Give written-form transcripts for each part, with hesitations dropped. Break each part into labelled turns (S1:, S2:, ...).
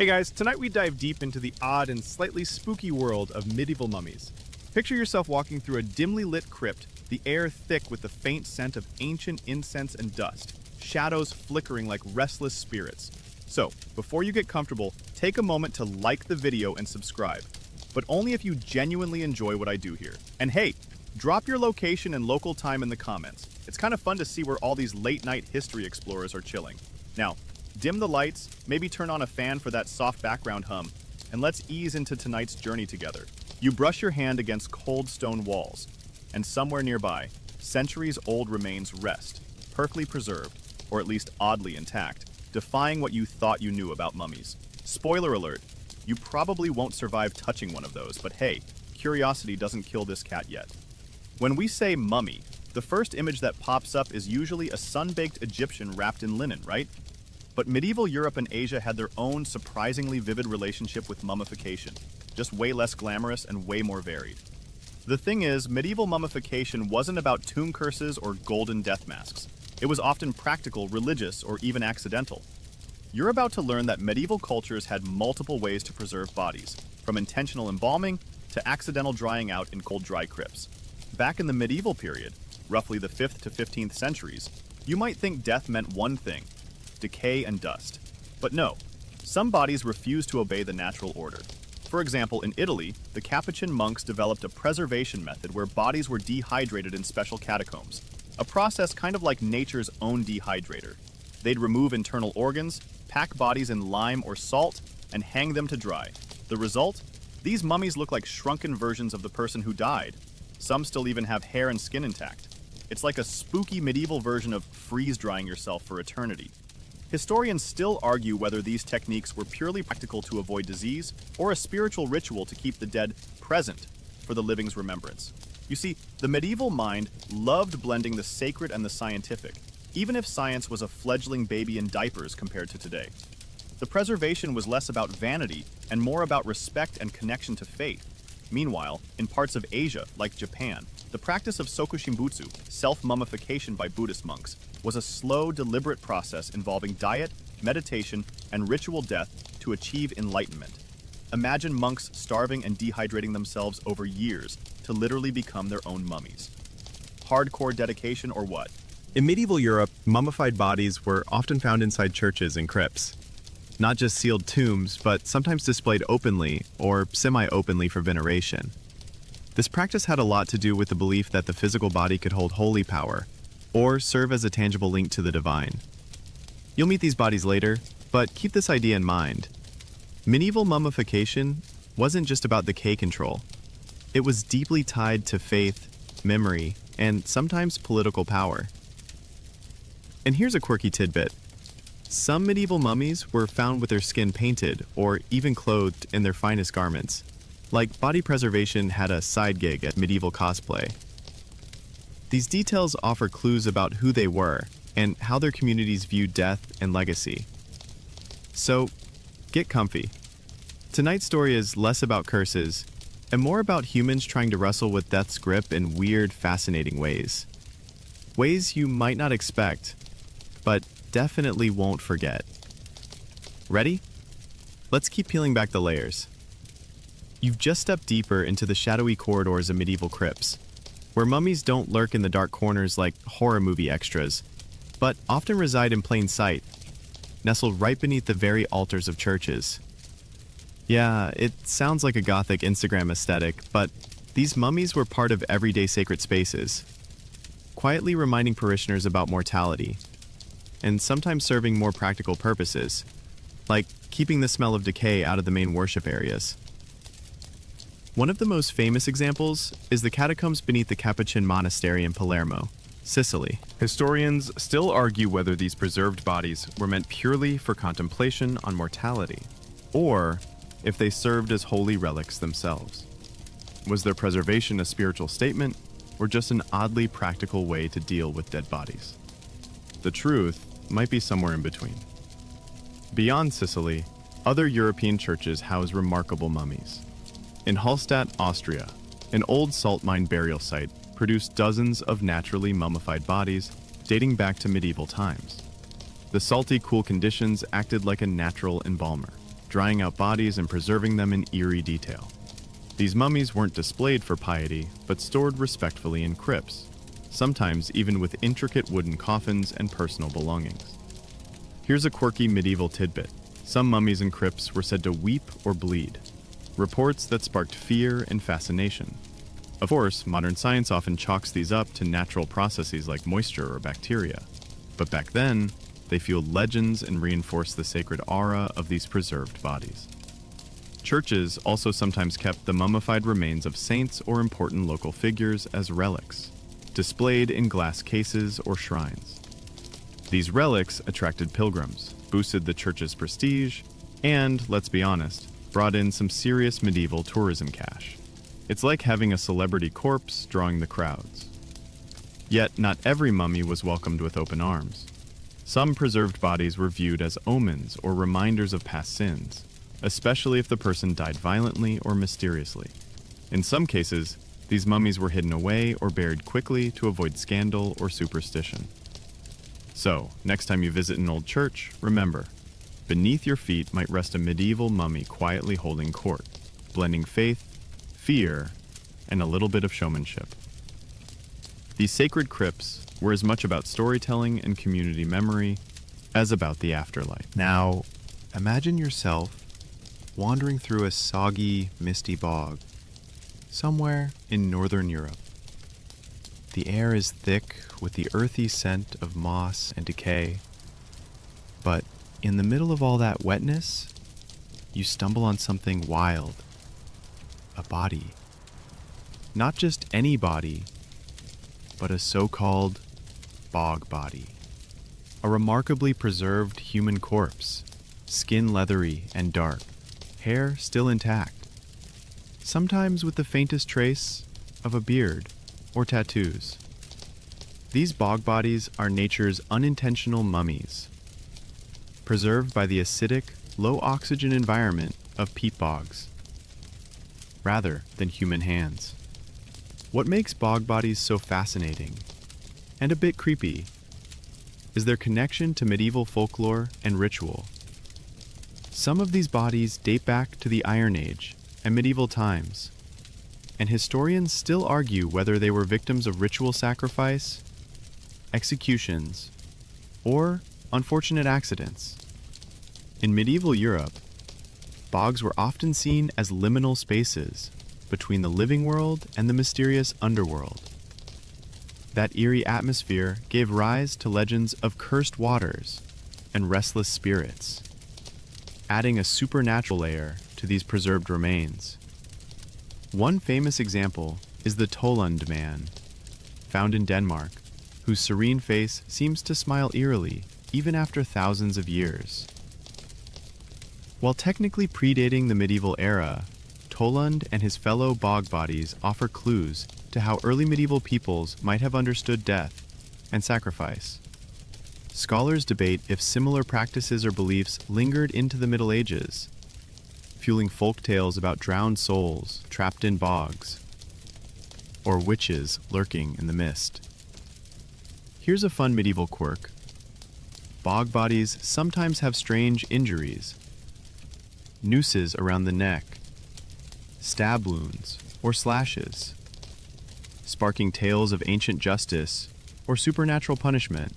S1: Hey guys, tonight we dive deep into the odd and slightly spooky world of medieval mummies. Picture yourself walking through a dimly lit crypt, the air thick with the faint scent of ancient incense and dust, shadows flickering like restless spirits. So, before you get comfortable, take a moment to like the video and subscribe, but only if you genuinely enjoy what I do here. And hey, drop your location and local time in the comments. It's kind of fun to see where all these late-night history explorers are chilling. Now, dim the lights, maybe turn on a fan for that soft background hum, and let's ease into tonight's journey together. You brush your hand against cold stone walls, and somewhere nearby, centuries-old remains rest, perfectly preserved, or at least oddly intact, defying what you thought you knew about mummies. Spoiler alert, you probably won't survive touching one of those, but hey, curiosity doesn't kill this cat yet. When we say mummy, the first image that pops up is usually a sun-baked Egyptian wrapped in linen, right? But medieval Europe and Asia had their own surprisingly vivid relationship with mummification, just way less glamorous and way more varied. The thing is, medieval mummification wasn't about tomb curses or golden death masks. It was often practical, religious, or even accidental. You're about to learn that medieval cultures had multiple ways to preserve bodies, from intentional embalming to accidental drying out in cold, dry crypts. Back in the medieval period, roughly the 5th to 15th centuries, you might think death meant one thing: decay and dust. But no, some bodies refused to obey the natural order. For example, in Italy, the Capuchin monks developed a preservation method where bodies were dehydrated in special catacombs, a process kind of like nature's own dehydrator. They'd remove internal organs, pack bodies in lime or salt, and hang them to dry. The result? These mummies look like shrunken versions of the person who died. Some still even have hair and skin intact. It's like a spooky medieval version of freeze-drying yourself for eternity. Historians still argue whether these techniques were purely practical to avoid disease or a spiritual ritual to keep the dead present for the living's remembrance. You see, the medieval mind loved blending the sacred and the scientific, even if science was a fledgling baby in diapers compared to today. The preservation was less about vanity and more about respect and connection to faith. Meanwhile, in parts of Asia, like Japan, the practice of sokushimbutsu, self-mummification by Buddhist monks, was a slow, deliberate process involving diet, meditation, and ritual death to achieve enlightenment. Imagine monks starving and dehydrating themselves over years to literally become their own mummies. Hardcore dedication or what?
S2: In medieval Europe, mummified bodies were often found inside churches and crypts. Not just sealed tombs, but sometimes displayed openly or semi-openly for veneration. This practice had a lot to do with the belief that the physical body could hold holy power, or serve as a tangible link to the divine. You'll meet these bodies later, but keep this idea in mind. Medieval mummification wasn't just about decay control. It was deeply tied to faith, memory, and sometimes political power. And here's a quirky tidbit. Some medieval mummies were found with their skin painted or even clothed in their finest garments. Like body preservation had a side gig at medieval cosplay. These details offer clues about who they were and how their communities viewed death and legacy. So, get comfy. Tonight's story is less about curses and more about humans trying to wrestle with death's grip in weird, fascinating ways. Ways you might not expect, but definitely won't forget. Ready? Let's keep peeling back the layers. You've just stepped deeper into the shadowy corridors of medieval crypts, where mummies don't lurk in the dark corners like horror movie extras, but often reside in plain sight, nestled right beneath the very altars of churches. Yeah, it sounds like a gothic Instagram aesthetic, but these mummies were part of everyday sacred spaces, quietly reminding parishioners about mortality, and sometimes serving more practical purposes, like keeping the smell of decay out of the main worship areas. One of the most famous examples is the catacombs beneath the Capuchin monastery in Palermo, Sicily.
S3: Historians still argue whether these preserved bodies were meant purely for contemplation on mortality, or if they served as holy relics themselves. Was their preservation a spiritual statement, or just an oddly practical way to deal with dead bodies? The truth might be somewhere in between. Beyond Sicily, other European churches house remarkable mummies. In Hallstatt, Austria, an old salt mine burial site produced dozens of naturally mummified bodies dating back to medieval times. The salty, cool conditions acted like a natural embalmer. drying out bodies and preserving them in eerie detail. These mummies weren't displayed for piety, but stored respectfully in crypts, sometimes even with intricate wooden coffins and personal belongings. Here's a quirky medieval tidbit. Some mummies in crypts were said to weep or bleed, reports that sparked fear and fascination. Of course, modern science often chalks these up to natural processes like moisture or bacteria, but back then, they fueled legends and reinforced the sacred aura of these preserved bodies. Churches also sometimes kept the mummified remains of saints or important local figures as relics, displayed in glass cases or shrines. These relics attracted pilgrims, boosted the church's prestige, and, let's be honest, brought in some serious medieval tourism cash. It's like having a celebrity corpse drawing the crowds. Yet, not every mummy was welcomed with open arms. Some preserved bodies were viewed as omens or reminders of past sins, especially if the person died violently or mysteriously. In some cases, these mummies were hidden away or buried quickly to avoid scandal or superstition. So, next time you visit an old church, remember, beneath your feet might rest a medieval mummy quietly holding court, blending faith, fear, and a little bit of showmanship. These sacred crypts were as much about storytelling and community memory as about the afterlife.
S2: Now, imagine yourself wandering through a soggy, misty bog, somewhere in northern Europe. The air is thick with the earthy scent of moss and decay, but in the middle of all that wetness, you stumble on something wild, a body. Not just any body, but a so-called bog body. A remarkably preserved human corpse, skin leathery and dark, hair still intact, sometimes with the faintest trace of a beard or tattoos. These bog bodies are nature's unintentional mummies, preserved by the acidic, low-oxygen environment of peat bogs, rather than human hands. What makes bog bodies so fascinating, and a bit creepy, is their connection to medieval folklore and ritual. Some of these bodies date back to the Iron Age and medieval times, and historians still argue whether they were victims of ritual sacrifice, executions, or unfortunate accidents. In medieval Europe, bogs were often seen as liminal spaces between the living world and the mysterious underworld. That eerie atmosphere gave rise to legends of cursed waters and restless spirits, adding a supernatural layer to these preserved remains. One famous example is the Tollund man, found in Denmark, whose serene face seems to smile eerily even after thousands of years. While technically predating the medieval era, Tollund and his fellow bog bodies offer clues to how early medieval peoples might have understood death and sacrifice. Scholars debate if similar practices or beliefs lingered into the Middle Ages, fueling folk tales about drowned souls trapped in bogs, or witches lurking in the mist. Here's a fun medieval quirk. Bog bodies sometimes have strange injuries. Nooses around the neck, stab wounds, or slashes, sparking tales of ancient justice or supernatural punishment.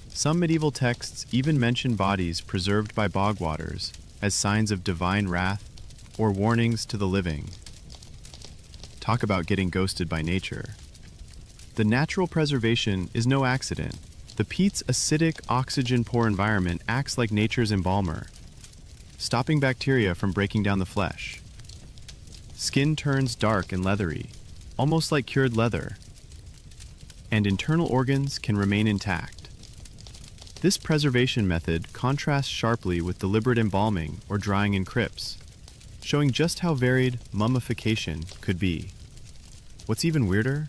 S2: Some medieval texts even mention bodies preserved by bog waters as signs of divine wrath or warnings to the living. Talk about getting ghosted by nature. The natural preservation is no accident. The peat's acidic, oxygen-poor environment acts like nature's embalmer, stopping bacteria from breaking down the flesh. Skin turns dark and leathery, almost like cured leather, and internal organs can remain intact. This preservation method contrasts sharply with deliberate embalming or drying in crypts, showing just how varied mummification could be. What's even weirder?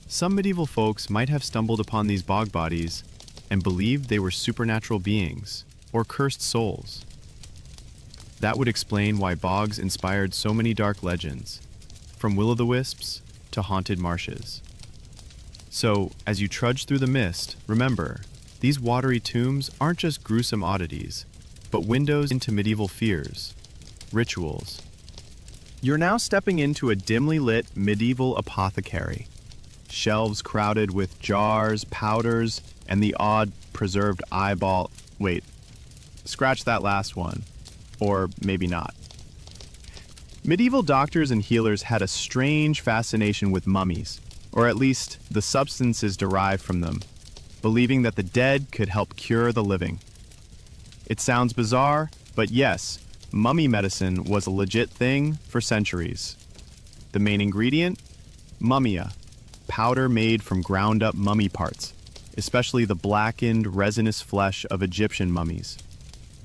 S2: Some medieval folks might have stumbled upon these bog bodies and believed they were supernatural beings or cursed souls. That would explain why bogs inspired so many dark legends, from will-o'-the-wisps to haunted marshes. So, as you trudge through the mist, remember, these watery tombs aren't just gruesome oddities.
S3: but windows into medieval fears, rituals.
S2: You're now stepping into a dimly lit medieval apothecary. Shelves crowded with jars, powders, and the odd preserved eyeball. Wait, scratch that last one. Or maybe not. Medieval doctors and healers had a strange fascination with mummies, or at least the substances derived from them, believing that the dead could help cure the living. It sounds bizarre, but yes, mummy medicine was a legit thing for centuries. The main ingredient? Mummia, powder made from ground-up mummy parts, especially the blackened, resinous flesh of Egyptian mummies.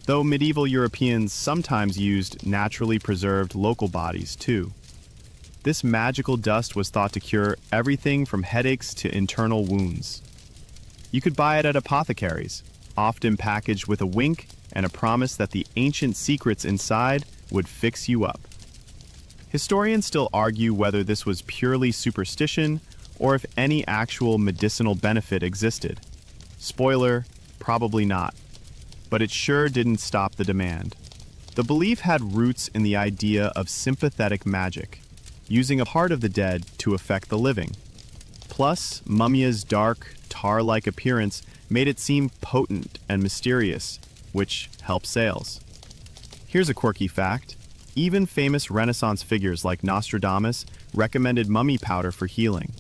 S2: Though medieval Europeans sometimes used naturally preserved local bodies too. This magical dust was thought to cure everything from headaches to internal wounds. You could buy it at apothecaries, often packaged with a wink and a promise that the ancient secrets inside would fix you up. Historians still argue whether this was purely superstition or if any actual medicinal benefit existed. Spoiler, probably not. But it sure didn't stop the demand. The belief had roots in the idea of sympathetic magic, using a part of the dead to affect the living. Plus, Mummia's dark, tar-like appearance made it seem potent and mysterious, which helped sales. Here's a quirky fact. Even famous Renaissance figures like Nostradamus recommended mummy powder for healing.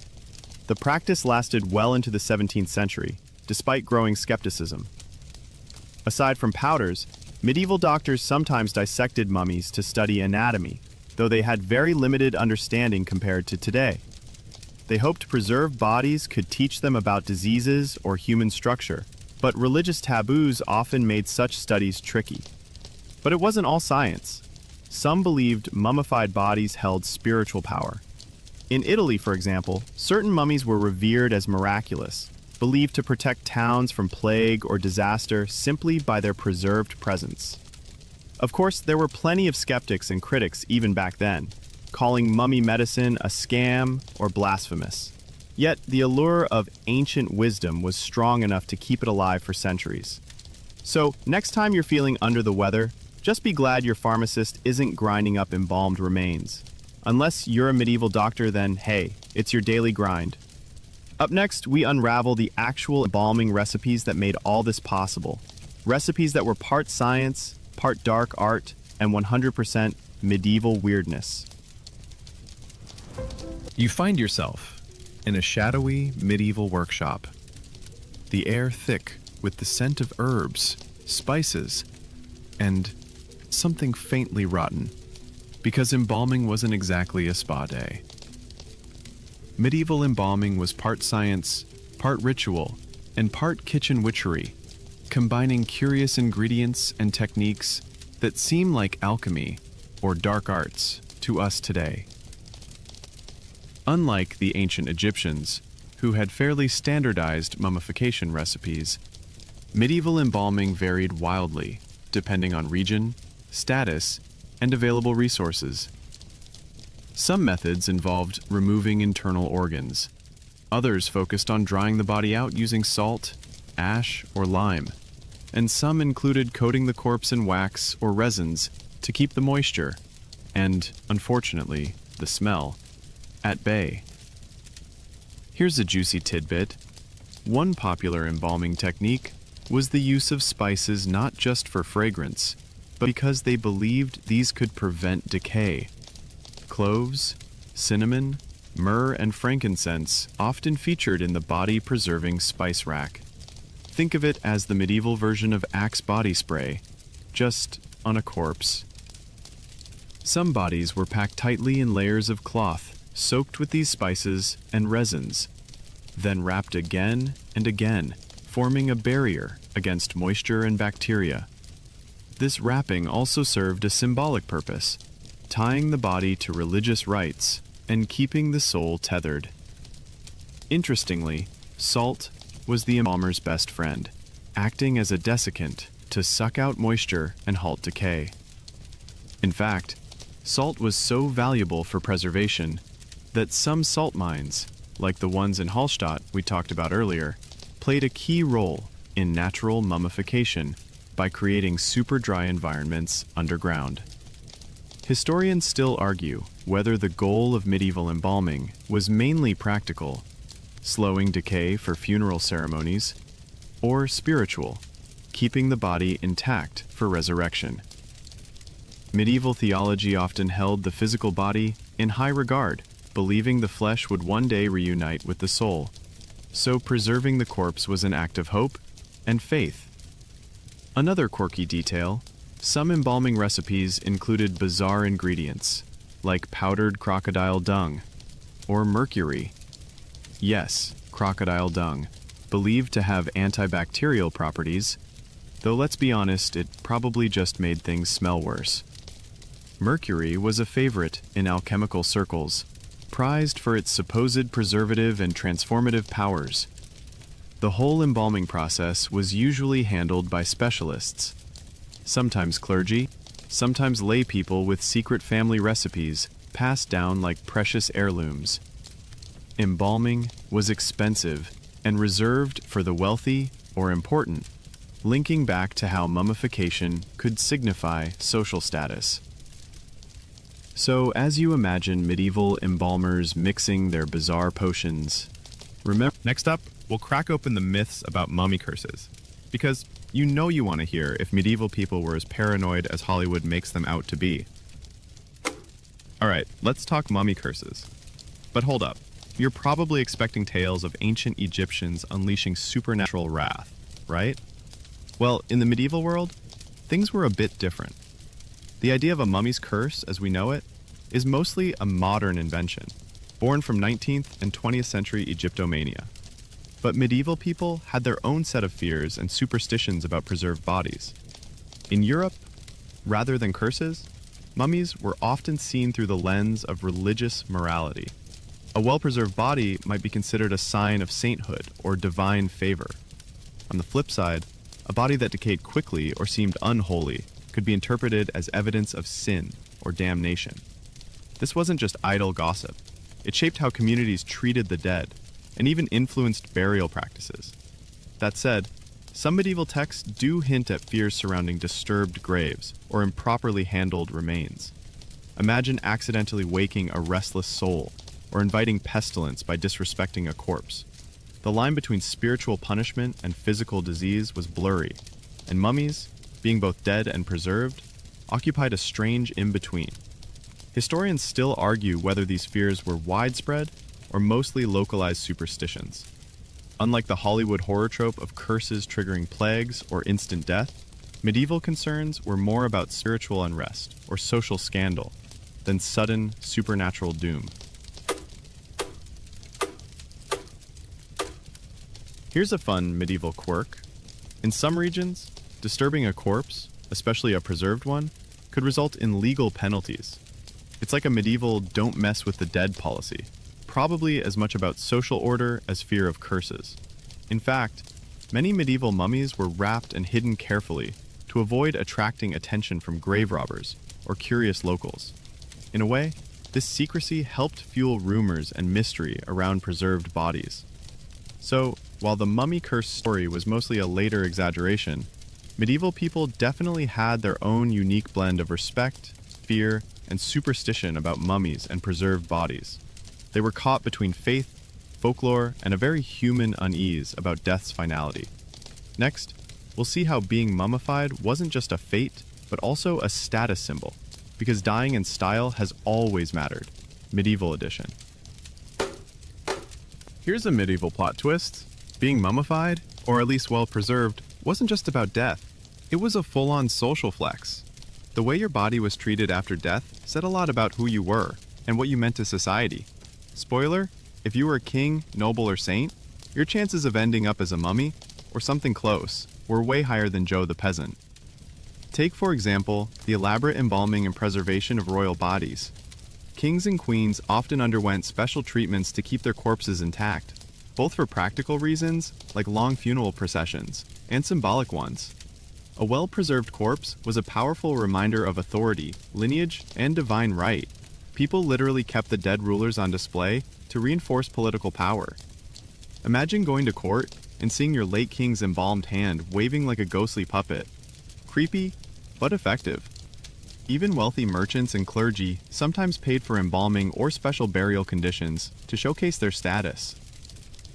S2: The practice lasted well into the 17th century, despite growing skepticism. Aside from powders, medieval doctors sometimes dissected mummies to study anatomy, though they had very limited understanding compared to today. They hoped preserved bodies could teach them about diseases or human structure, but religious taboos often made such studies tricky. But it wasn't all science. Some believed mummified bodies held spiritual power. In Italy, for example, certain mummies were revered as miraculous, believed to protect towns from plague or disaster simply by their preserved presence. Of course, there were plenty of skeptics and critics even back then, calling mummy medicine a scam or blasphemous. Yet, the allure of ancient wisdom was strong enough to keep it alive for centuries. So, next time you're feeling under the weather, just be glad your pharmacist isn't grinding up embalmed remains. Unless you're a medieval doctor, then hey, it's your daily grind. Up next, we unravel the actual embalming recipes that made all this possible. Recipes that were part science, part dark art, and 100% medieval weirdness.
S3: You find yourself in a shadowy medieval workshop. The air thick with the scent of herbs, spices, and something faintly rotten, because embalming wasn't exactly a spa day. Medieval embalming was part science, part ritual, and part kitchen witchery, combining curious ingredients and techniques that seem like alchemy or dark arts to us today. Unlike the ancient Egyptians, who had fairly standardized mummification recipes, medieval embalming varied wildly, depending on region, status, and available resources. Some methods involved removing internal organs. Others focused on drying the body out using salt, ash, or lime. And some included coating the corpse in wax or resins to keep the moisture, and, unfortunately, the smell, at bay. Here's a juicy tidbit. One popular embalming technique was the use of spices not just for fragrance, but because they believed these could prevent decay. Cloves, cinnamon, myrrh, and frankincense often featured in the body-preserving spice rack. Think of it as the medieval version of Axe body spray, just on a corpse. Some bodies were packed tightly in layers of cloth, soaked with these spices and resins, then wrapped again and again, forming a barrier against moisture and bacteria. This wrapping also served a symbolic purpose, tying the body to religious rites and keeping the soul tethered. Interestingly, salt was the embalmer's best friend, acting as a desiccant to suck out moisture and halt decay. In fact, salt was so valuable for preservation that some salt mines, like the ones in Hallstatt we talked about earlier, played a key role in natural mummification, by creating super dry environments underground. Historians still argue whether the goal of medieval embalming was mainly practical, slowing decay for funeral ceremonies, or spiritual, keeping the body intact for resurrection. Medieval theology often held the physical body in high regard, believing the flesh would one day reunite with the soul. So preserving the corpse was an act of hope and faith. Another quirky detail, some embalming recipes included bizarre ingredients, like powdered crocodile dung or mercury. Yes, crocodile dung, believed to have antibacterial properties, though let's be honest, it probably just made things smell worse. Mercury was a favorite in alchemical circles, prized for its supposed preservative and transformative powers. The whole embalming process was usually handled by specialists, sometimes clergy, sometimes lay people with secret family recipes passed down like precious heirlooms. Embalming was expensive and reserved for the wealthy or important, linking back to how mummification could signify social status. So, as you imagine medieval embalmers mixing their bizarre potions, remember.
S1: Next up, we'll crack open the myths about mummy curses. Because you know you want to hear if medieval people were as paranoid as Hollywood makes them out to be. Alright, let's talk mummy curses. But hold up. You're probably expecting tales of ancient Egyptians unleashing supernatural wrath, right? Well, in the medieval world, things were a bit different. The idea of a mummy's curse, as we know it, is mostly a modern invention, born from 19th and 20th century Egyptomania. But medieval people had their own set of fears and superstitions about preserved bodies. In Europe, rather than curses, mummies were often seen through the lens of religious morality. A well-preserved body might be considered a sign of sainthood or divine favor. On the flip side, a body that decayed quickly or seemed unholy could be interpreted as evidence of sin or damnation. This wasn't just idle gossip. It shaped how communities treated the dead and even influenced burial practices. That said, some medieval texts do hint at fears surrounding disturbed graves or improperly handled remains. Imagine accidentally waking a restless soul or inviting pestilence by disrespecting a corpse. The line between spiritual punishment and physical disease was blurry, and mummies, being both dead and preserved, occupied a strange in-between. Historians still argue whether these fears were widespread or mostly localized superstitions. Unlike the Hollywood horror trope of curses triggering plagues or instant death, medieval concerns were more about spiritual unrest or social scandal than sudden supernatural doom. Here's a fun medieval quirk. In some regions, disturbing a corpse, especially a preserved one, could result in legal penalties. It's like a medieval don't mess with the dead policy, probably as much about social order as fear of curses. In fact, many medieval mummies were wrapped and hidden carefully to avoid attracting attention from grave robbers or curious locals. In a way, this secrecy helped fuel rumors and mystery around preserved bodies. So, while the mummy curse story was mostly a later exaggeration, medieval people definitely had their own unique blend of respect, fear, and superstition about mummies and preserved bodies. They were caught between faith, folklore, and a very human unease about death's finality. Next, we'll see how being mummified wasn't just a fate, but also a status symbol, because dying in style has always mattered. Medieval edition. Here's a medieval plot twist. Being mummified, or at least well preserved, wasn't just about death. It was a full-on social flex. The way your body was treated after death said a lot about who you were and what you meant to society. Spoiler, if you were a king, noble, or saint, your chances of ending up as a mummy, or something close, were way higher than Joe the peasant. Take, for example, the elaborate embalming and preservation of royal bodies. Kings and queens often underwent special treatments to keep their corpses intact, both for practical reasons, like long funeral processions, and symbolic ones. A well-preserved corpse was a powerful reminder of authority, lineage, and divine right. People literally kept the dead rulers on display to reinforce political power. Imagine going to court and seeing your late king's embalmed hand waving like a ghostly puppet.
S2: Creepy, but effective. Even wealthy merchants and clergy sometimes paid for embalming or special burial conditions to showcase their status.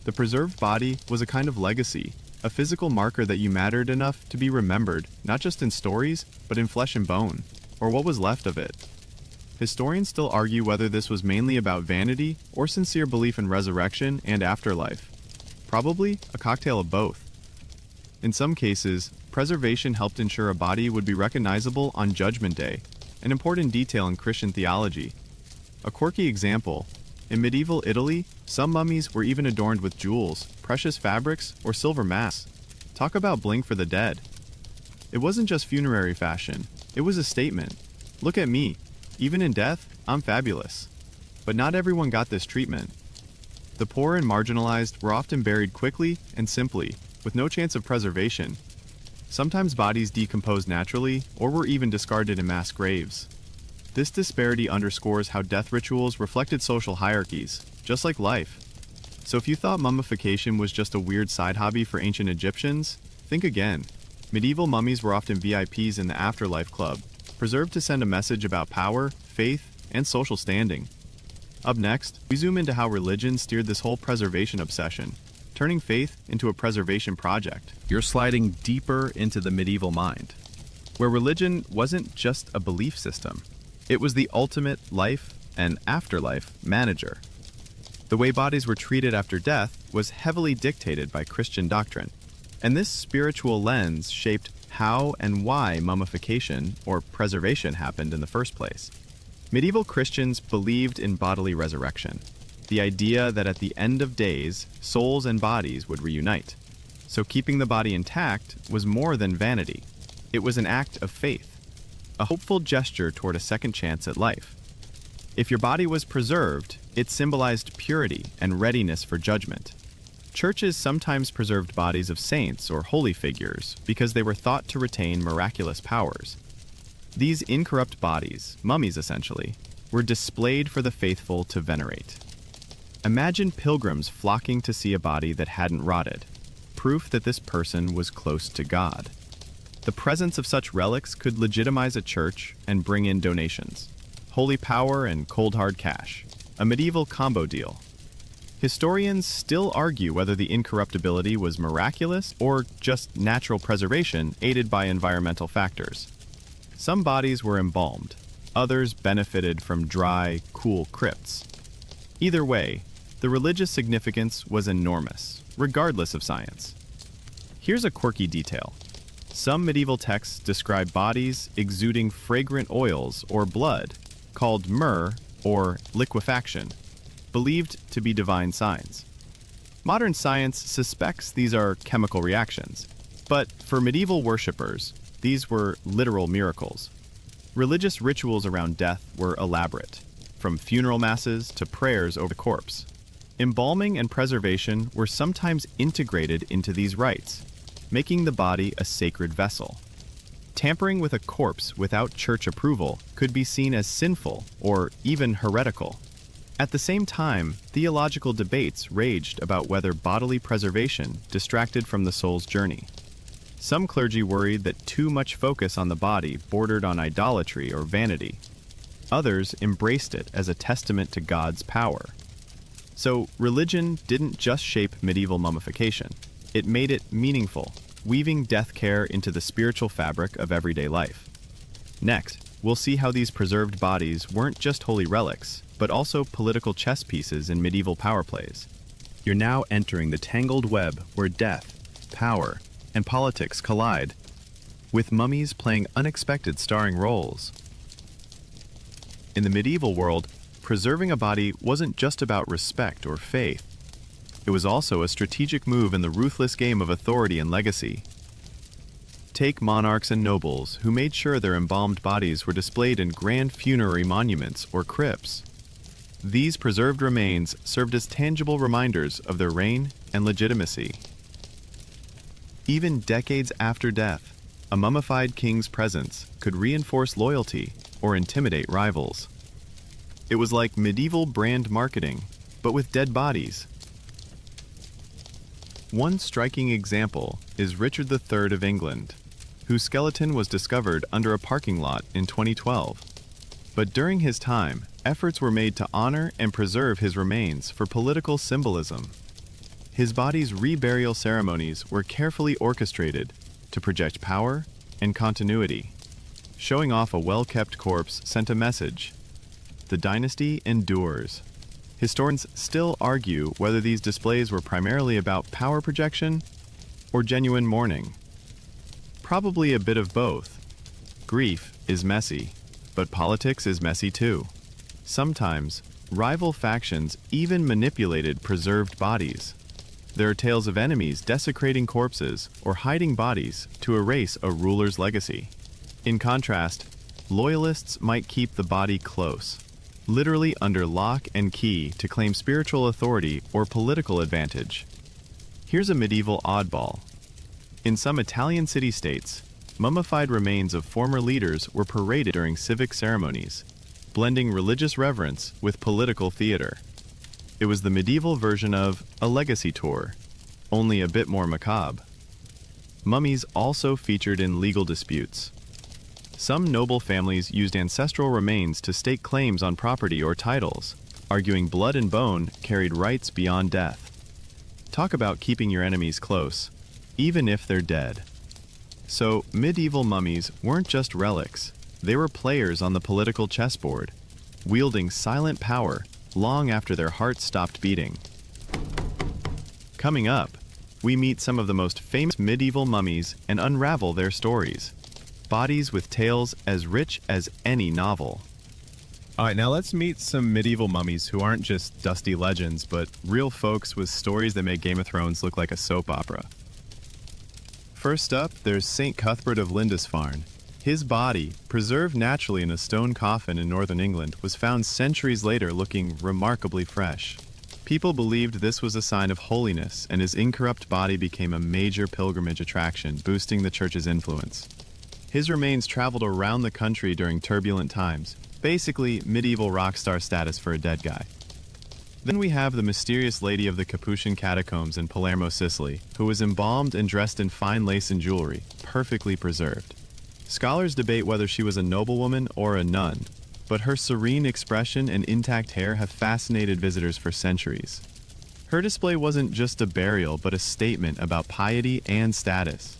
S2: The preserved body was a kind of legacy, a physical marker that you mattered enough to be remembered, not just in stories, but in flesh and bone, or what was left of it. Historians still argue whether this was mainly about vanity or sincere belief in resurrection and afterlife. Probably a cocktail of both. In some cases, preservation helped ensure a body would be recognizable on Judgment Day, an important detail in Christian theology. A quirky example, in medieval Italy, some mummies were even adorned with jewels, precious fabrics, or silver masks. Talk about bling for the dead. It wasn't just funerary fashion, it was a statement. Look at me. Even in death, I'm fabulous. But not everyone got this treatment. The poor and marginalized were often buried quickly and simply, with no chance of preservation. Sometimes bodies decomposed naturally, or were even discarded in mass graves. This disparity underscores how death rituals reflected social hierarchies, just like life. So if you thought mummification was just a weird side hobby for ancient Egyptians, think again. Medieval mummies were often VIPs in the Afterlife Club, preserved to send a message about power, faith, and social standing. Up next, we zoom into how religion steered this whole preservation obsession, turning faith into a preservation project.
S3: You're sliding deeper into the medieval mind, where religion wasn't just a belief system. It was the ultimate life and afterlife manager. The way bodies were treated after death was heavily dictated by Christian doctrine, and this spiritual lens shaped how and why mummification, or preservation, happened in the first place. Medieval Christians believed in bodily resurrection, the idea that at the end of days, souls and bodies would reunite. So keeping the body intact was more than vanity. It was an act of faith, a hopeful gesture toward a second chance at life. If your body was preserved, it symbolized purity and readiness for judgment. Churches sometimes preserved bodies of saints or holy figures because they were thought to retain miraculous powers. These incorrupt bodies, mummies essentially, were displayed for the faithful to venerate. Imagine pilgrims flocking to see a body that hadn't rotted, proof that this person was close to God. The presence of such relics could legitimize a church and bring in donations. Holy power and cold hard cash, a medieval combo deal. Historians still argue whether the incorruptibility was miraculous or just natural preservation aided by environmental factors. Some bodies were embalmed, others benefited from dry, cool crypts. Either way, the religious significance was enormous, regardless of science. Here's a quirky detail. Some medieval texts describe bodies exuding fragrant oils or blood, called myrrh or liquefaction, believed to be divine signs. Modern science suspects these are chemical reactions, but for medieval worshippers, these were literal miracles. Religious rituals around death were elaborate, from funeral masses to prayers over the corpse. Embalming and preservation were sometimes integrated into these rites, making the body a sacred vessel. Tampering with a corpse without church approval could be seen as sinful or even heretical. At the same time, theological debates raged about whether bodily preservation distracted from the soul's journey. Some clergy worried that too much focus on the body bordered on idolatry or vanity. Others embraced it as a testament to God's power. So, religion didn't just shape medieval mummification. It made it meaningful, weaving death care into the spiritual fabric of everyday life. Next, we'll see how these preserved bodies weren't just holy relics, but also political chess pieces in medieval power plays. You're now entering the tangled web where death, power, and politics collide, with mummies playing unexpected starring roles. In the medieval world, preserving a body wasn't just about respect or faith. It was also a strategic move in the ruthless game of authority and legacy. Take monarchs and nobles who made sure their embalmed bodies were displayed in grand funerary monuments or crypts. These preserved remains served as tangible reminders of their reign and legitimacy. Even decades after death, a mummified king's presence could reinforce loyalty or intimidate rivals. It was like medieval brand marketing, but with dead bodies. One striking example is Richard III of England.
S2: whose skeleton was discovered under a parking lot in 2012. But during his time, efforts were made to honor and preserve his remains for political symbolism. His body's reburial ceremonies were carefully orchestrated to project power and continuity. Showing off a well-kept corpse sent a message: the dynasty endures. Historians still argue whether these displays were primarily about power projection or genuine mourning. Probably a bit of both. Grief is messy, but politics is messy too. Sometimes, rival factions even manipulated preserved bodies. There are tales of enemies desecrating corpses or hiding bodies to erase a ruler's legacy. In contrast, loyalists might keep the body close, literally under lock and key to claim spiritual authority or political advantage. Here's a medieval oddball. In some Italian city-states, mummified remains of former leaders were paraded during civic ceremonies, blending religious reverence with political theater. It was the medieval version of a legacy tour, only a bit more macabre. Mummies also featured in legal disputes. Some noble families used ancestral remains to stake claims on property or titles, arguing blood and bone carried rights beyond death. Talk about keeping your enemies close, even if they're dead. So, medieval mummies weren't just relics, they were players on the political chessboard, wielding silent power long after their hearts stopped beating. Coming up, we meet some of the most famous medieval mummies and unravel their stories. Bodies with tales as rich as any novel.
S3: All right, now let's meet some medieval mummies who aren't just dusty legends, but real folks with stories that make Game of Thrones look like a soap opera. First up, there's St. Cuthbert of Lindisfarne. His body, preserved naturally in a stone coffin in northern England, was found centuries later looking remarkably fresh. People believed this was a sign of holiness, and his incorrupt body became a major pilgrimage attraction, boosting the church's influence. His remains traveled around the country during turbulent times, basically medieval rock star status for a dead guy. Then we have the mysterious lady of the Capuchin catacombs in Palermo, Sicily, who was embalmed and dressed in fine lace and jewelry, perfectly preserved. Scholars debate whether she was a noblewoman or a nun, but her serene expression and intact hair have fascinated visitors for centuries. Her display wasn't just a burial, but a statement about piety and status.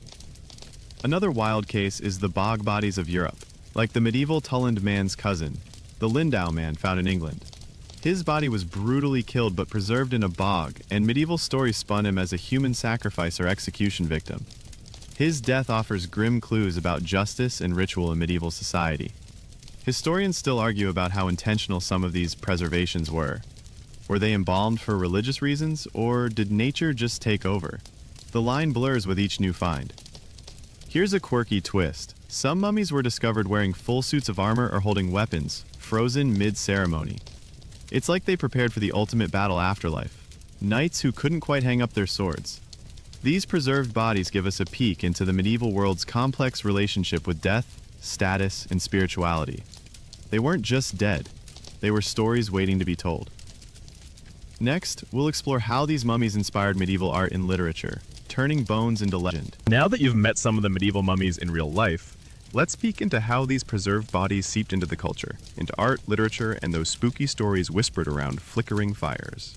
S3: Another wild case is the bog bodies of Europe, like the medieval Tulland man's cousin, the Lindau man found in England. His body was brutally killed but preserved in a bog, and medieval stories spun him as a human sacrifice or execution victim. His death offers grim clues about justice and ritual in medieval society. Historians still argue about how intentional some of these preservations were. Were they embalmed for religious reasons, or did nature just take over? The line blurs with each new find. Here's a quirky twist. Some mummies were discovered wearing full suits of armor or holding weapons, frozen mid-ceremony. It's like they prepared for the ultimate battle afterlife. Knights who couldn't quite hang up their swords. These preserved bodies give us a peek into the medieval world's complex relationship with death, status, and spirituality. They weren't just dead. They were stories waiting to be told. Next, we'll explore how these mummies inspired medieval art and literature, turning bones into legend. Now that you've met some of the medieval mummies in real life, let's peek into how these preserved bodies seeped into the culture, into art, literature, and those spooky stories whispered around flickering fires.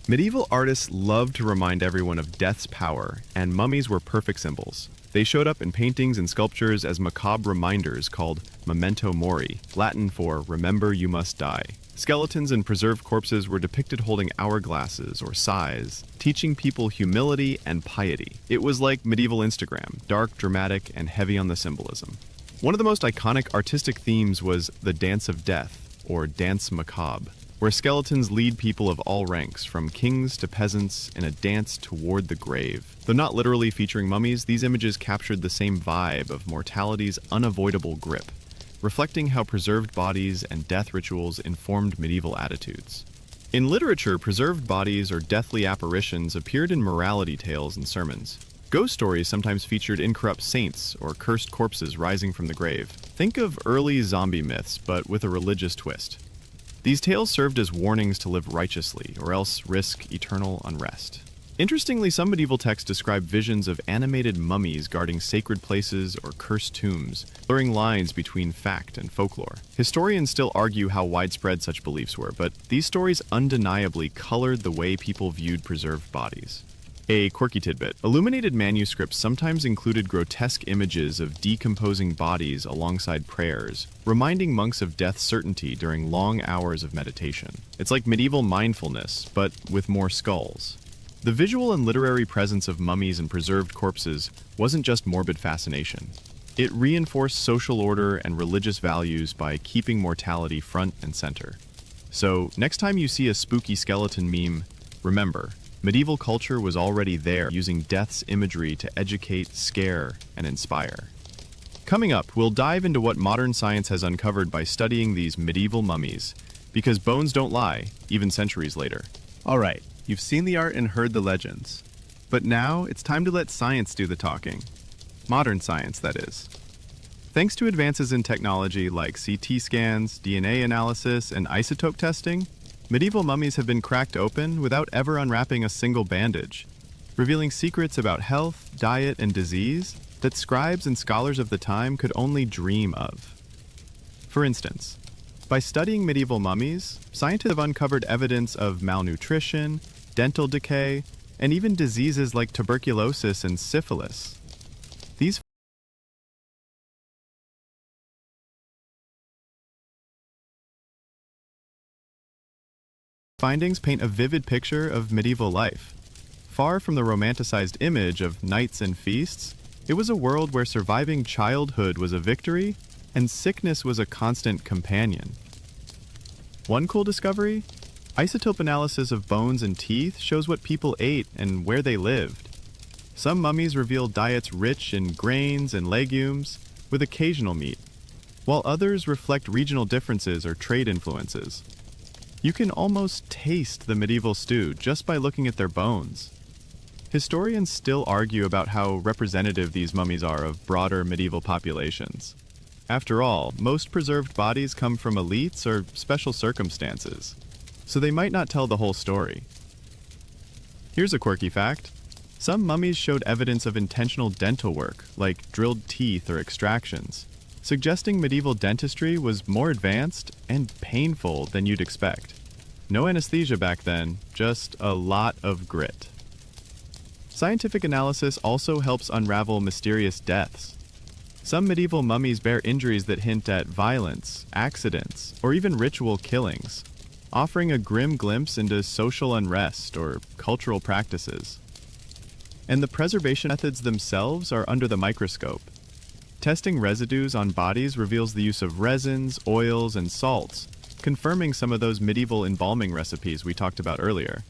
S3: Medieval artists loved to remind everyone of death's power, and mummies were perfect symbols. They showed up in paintings and sculptures as macabre reminders called memento mori, Latin for remember you must die. Skeletons and preserved corpses were depicted holding hourglasses or sais, teaching people humility and piety. It was like medieval Instagram, dark, dramatic, and heavy on the symbolism. One of the most iconic artistic themes was the Dance of Death, or Dance Macabre, where skeletons lead people of all ranks, from kings to peasants, in a dance toward the grave. Though not literally featuring mummies, these images captured the same vibe of mortality's unavoidable grip, reflecting how preserved bodies and death rituals informed medieval attitudes. In literature, preserved bodies or deathly apparitions appeared in morality tales and sermons. Ghost stories sometimes featured incorrupt saints or cursed corpses rising from the grave. Think of early zombie myths, but with a religious twist. These tales served as warnings to live righteously, or else risk eternal unrest. Interestingly, some medieval texts describe visions of animated mummies guarding sacred places or cursed tombs, blurring lines between fact and folklore. Historians still argue how widespread such beliefs were, but these stories undeniably colored the way people viewed preserved bodies. A quirky tidbit: illuminated manuscripts sometimes included grotesque images of decomposing bodies alongside prayers, reminding monks of death's certainty during long hours of meditation. It's like medieval mindfulness, but with more skulls. The visual and literary presence of mummies and preserved corpses wasn't just morbid fascination. It reinforced social order and religious values by keeping mortality front and center. So, next time you see a spooky skeleton meme, remember, medieval culture was already there, using death's imagery to educate, scare, and inspire. Coming up, we'll dive into what modern science has uncovered by studying these medieval mummies, because bones don't lie, even centuries later.
S2: All right, you've seen the art and heard the legends. But now it's time to let science do the talking. Modern science, that is. Thanks to advances in technology like CT scans, DNA analysis, and isotope testing, medieval mummies have been cracked open without ever unwrapping a single bandage, revealing secrets about health, diet, and disease that scribes and scholars of the time could only dream of. For instance, by studying medieval mummies, scientists have uncovered evidence of malnutrition, dental decay, and even diseases like tuberculosis and syphilis. These findings paint a vivid picture of medieval life. Far from the romanticized image of knights and feasts, it was a world where surviving childhood was a victory and sickness was a constant companion. One cool discovery? Isotope analysis of bones and teeth shows what people ate and where they lived. Some mummies reveal diets rich in grains and legumes, with occasional meat, while others reflect regional differences or trade influences. You can almost taste the medieval stew just by looking at their bones. Historians still argue about how representative these mummies are of broader medieval populations. After all, most preserved bodies come from elites or special circumstances, so they might not tell the whole story. Here's a quirky fact. Some mummies showed evidence of intentional dental work, like drilled teeth or extractions, suggesting medieval dentistry was more advanced and painful than you'd expect. No anesthesia back then, just a lot of grit. Scientific analysis also helps unravel mysterious deaths. Some medieval mummies bear injuries that hint at violence, accidents, or even ritual killings, offering a grim glimpse into social unrest or cultural practices. And the preservation methods themselves are under the microscope. Testing residues on bodies reveals the use of resins, oils, and salts, confirming some of those medieval embalming recipes we talked about earlier.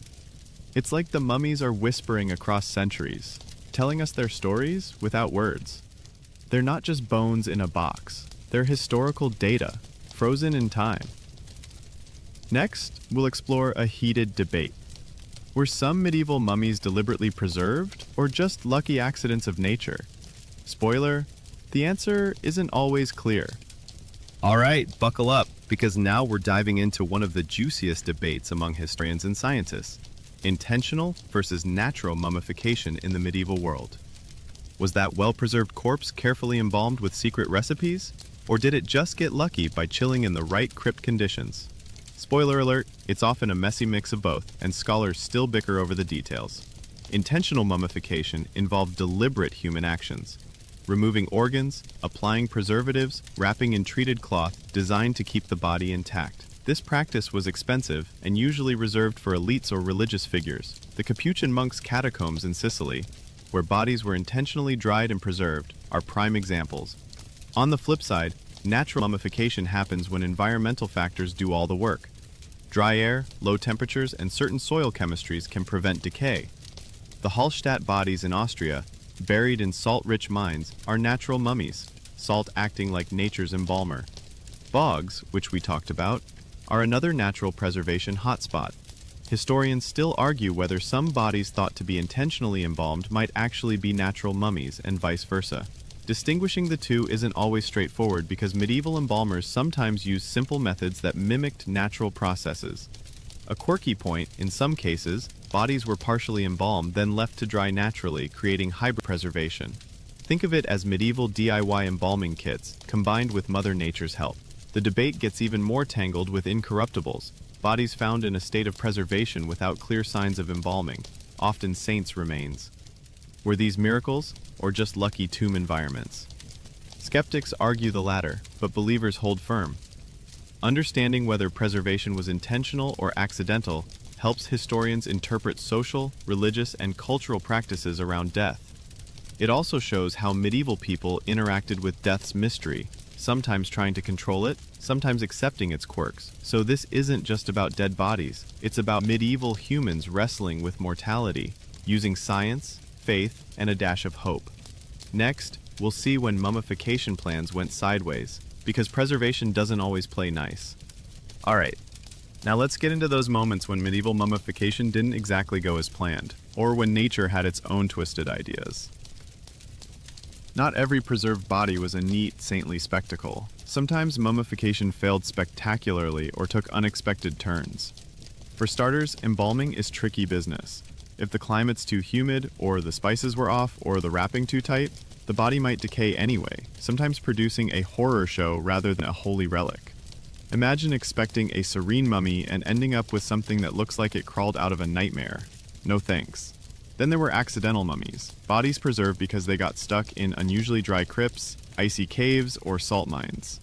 S2: It's like the mummies are whispering across centuries, telling us their stories without words. They're not just bones in a box, they're historical data, frozen in time. Next, we'll explore a heated debate. Were some medieval mummies deliberately preserved, or just lucky accidents of nature? Spoiler, the answer isn't always clear. All right, buckle up, because now we're diving into one of the juiciest debates among historians and scientists: intentional versus natural mummification in the medieval world. Was that well-preserved corpse carefully embalmed with secret recipes, or did it just get lucky by chilling in the right crypt conditions? Spoiler alert, it's often a messy mix of both, and scholars still bicker over the details. Intentional mummification involved deliberate human actions, removing organs, applying preservatives, wrapping in treated cloth designed to keep the body intact. This practice was expensive and usually reserved for elites or religious figures. The Capuchin monks' catacombs in Sicily, where bodies were intentionally dried and preserved, are prime examples. On the flip side, natural mummification happens when environmental factors do all the work. Dry air, low temperatures, and certain soil chemistries can prevent decay. The Hallstatt bodies in Austria, buried in salt-rich mines, are natural mummies, salt acting like nature's embalmer. Bogs, which we talked about, are another natural preservation hotspot. Historians still argue whether some bodies thought to be intentionally embalmed might actually be natural mummies, and vice versa. Distinguishing the two isn't always straightforward because medieval embalmers sometimes used simple methods that mimicked natural processes. A quirky point, in some cases, bodies were partially embalmed then left to dry naturally, creating hybrid preservation. Think of it as medieval DIY embalming kits, combined with Mother Nature's help. The debate gets even more tangled with incorruptibles, bodies found in a state of preservation without clear signs of embalming, often saints' remains. Were these miracles, or just lucky tomb environments? Skeptics argue the latter, but believers hold firm. Understanding whether preservation was intentional or accidental helps historians interpret social, religious, and cultural practices around death. It also shows how medieval people interacted with death's mystery, sometimes trying to control it, sometimes accepting its quirks. So this isn't just about dead bodies, it's about medieval humans wrestling with mortality, using science, faith, and a dash of hope. Next, we'll see when mummification plans went sideways, because preservation doesn't always play nice. Alright, now let's get into those moments when medieval mummification didn't exactly go as planned, or when nature had its own twisted ideas. Not every preserved body was a neat, saintly spectacle. Sometimes mummification failed spectacularly or took unexpected turns. For starters, embalming is tricky business. If the climate's too humid, or the spices were off, or the wrapping too tight, the body might decay anyway, sometimes producing a horror show rather than a holy relic. Imagine expecting a serene mummy and ending up with something that looks like it crawled out of a nightmare. No thanks. Then there were accidental mummies, bodies preserved because they got stuck in unusually dry crypts, icy caves, or salt mines.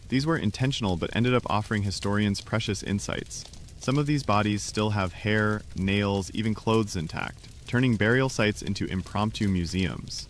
S2: These were intentional but ended up offering historians precious insights. Some of these bodies still have hair, nails, even clothes intact, turning burial sites into impromptu museums.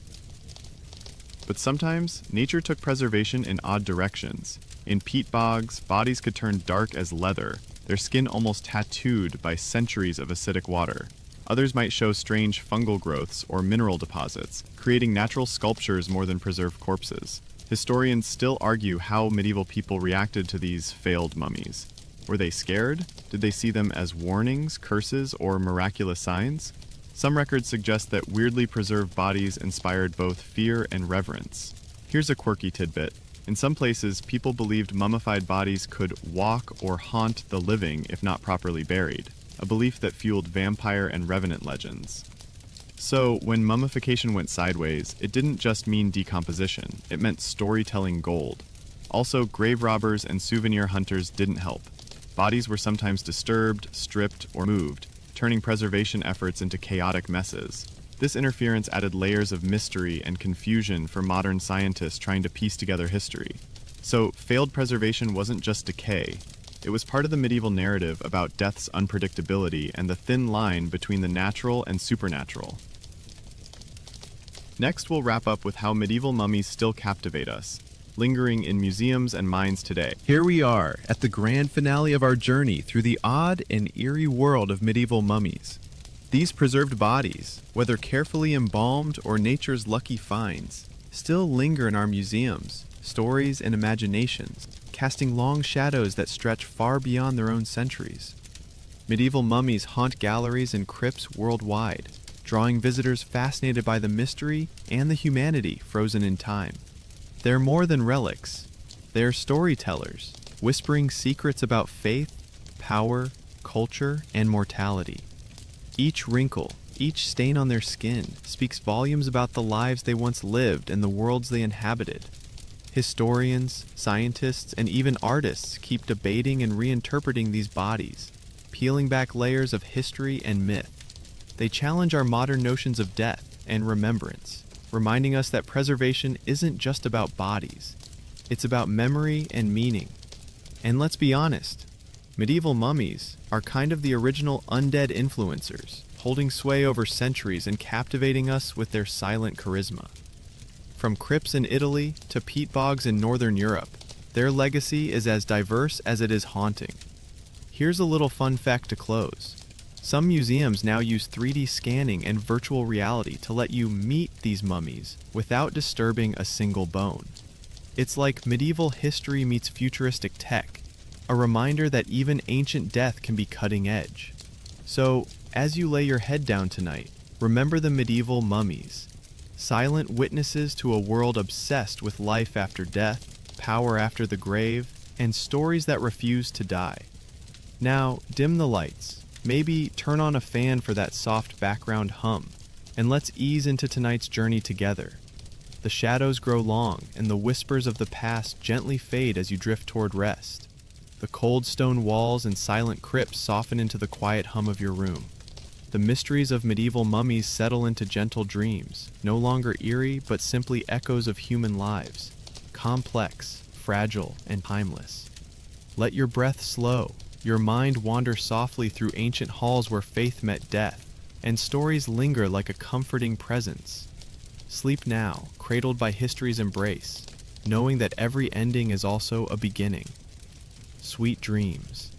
S2: But sometimes, nature took preservation in odd directions. In peat bogs, bodies could turn dark as leather, their skin almost tattooed by centuries of acidic water. Others might show strange fungal growths or mineral deposits, creating natural sculptures more than preserved corpses. Historians still argue how medieval people reacted to these failed mummies. Were they scared? Did they see them as warnings, curses, or miraculous signs? Some records suggest that weirdly preserved bodies inspired both fear and reverence. Here's a quirky tidbit. In some places, people believed mummified bodies could walk or haunt the living if not properly buried, a belief that fueled vampire and revenant legends. So, when mummification went sideways, it didn't just mean decomposition, it meant storytelling gold. Also, grave robbers and souvenir hunters didn't help. Bodies were sometimes disturbed, stripped, or moved, turning preservation efforts into chaotic messes. This interference added layers of mystery and confusion for modern scientists trying to piece together history. So, failed preservation wasn't just decay. It was part of the medieval narrative about death's unpredictability and the thin line between the natural and supernatural. Next, we'll wrap up with how medieval mummies still captivate us, lingering in museums and minds today.
S3: Here we are, at the grand finale of our journey through the odd and eerie world of medieval mummies. These preserved bodies, whether carefully embalmed or nature's lucky finds, still linger in our museums, stories, and imaginations, casting long shadows that stretch far beyond their own centuries. Medieval mummies haunt galleries and crypts worldwide, drawing visitors fascinated by the mystery and the humanity frozen in time. They're more than relics. They're storytellers, whispering secrets about faith, power, culture, and mortality. Each wrinkle, each stain on their skin, speaks volumes about the lives they once lived and the worlds they inhabited. Historians, scientists, and even artists keep debating and reinterpreting these bodies, peeling back layers of history and myth. They challenge our modern notions of death and remembrance, reminding us that preservation isn't just about bodies. It's about memory and meaning. And let's be honest, medieval mummies are kind of the original undead influencers, holding sway over centuries and captivating us with their silent charisma. From crypts in Italy to peat bogs in northern Europe, their legacy is as diverse as it is haunting. Here's a little fun fact to close. Some museums now use 3D scanning and virtual reality to let you meet these mummies without disturbing a single bone. It's like medieval history meets futuristic tech, a reminder that even ancient death can be cutting edge. So, as you lay your head down tonight, remember the medieval mummies, silent witnesses to a world obsessed with life after death, power after the grave, and stories that refuse to die.
S1: Now, dim the lights. Maybe turn on a fan for that soft background hum, and let's ease into tonight's journey together. The shadows grow long, and the whispers of the past gently fade as you drift toward rest. The cold stone walls and silent crypts soften into the quiet hum of your room. The mysteries of medieval mummies settle into gentle dreams, no longer eerie but simply echoes of human lives, complex, fragile, and timeless. Let your breath slow, your mind wander softly through ancient halls where faith met death, and stories linger like a comforting presence. Sleep now, cradled by history's embrace, knowing that every ending is also a beginning. Sweet dreams.